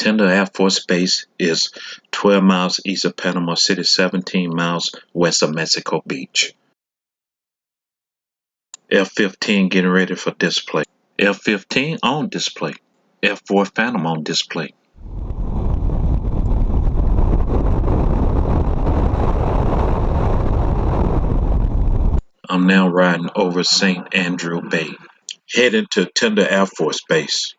Tyndall Air Force Base is 12 miles east of Panama City, 17 miles west of Mexico Beach. F-15 getting ready for display. F-15 on display. F-4 Phantom on display. I'm now riding over St. Andrew Bay, heading to Tyndall Air Force Base.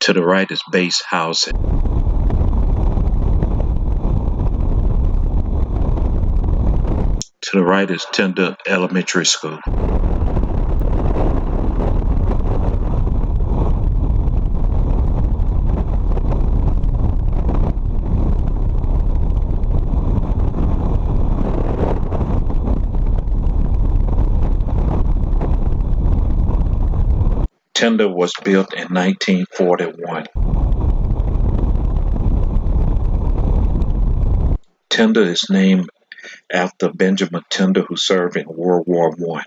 To the right is base housing. To the right is Tyndall Elementary School. Tyndall was built in 1941. Tyndall is named after Benjamin Tyndall, who served in World War I.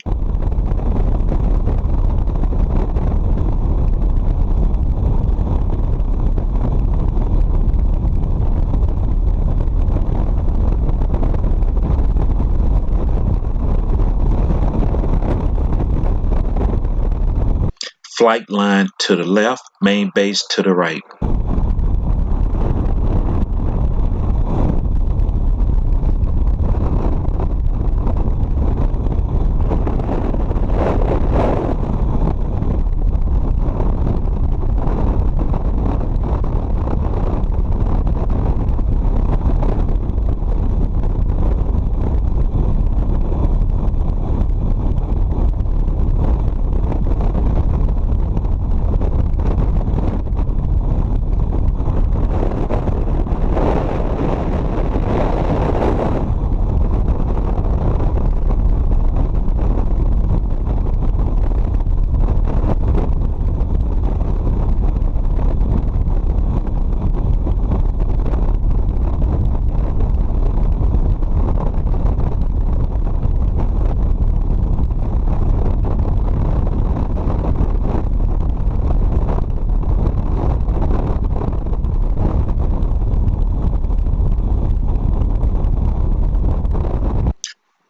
Flight line to the left, main base to the right.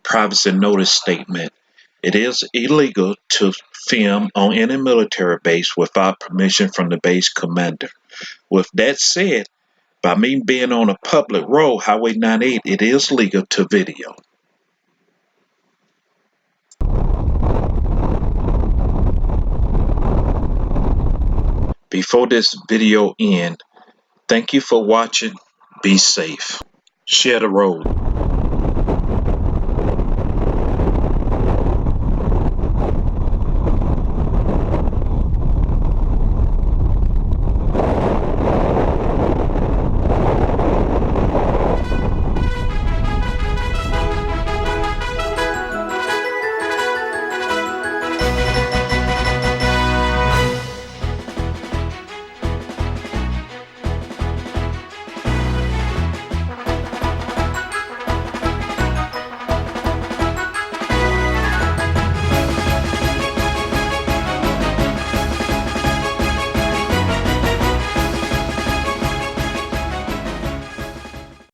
Privacy notice statement. It is illegal to film on any military base without permission from the base commander. With that said, by me being on a public road, Highway 98, it is legal to video. Before this video ends, thank you for watching. Be safe. Share the road.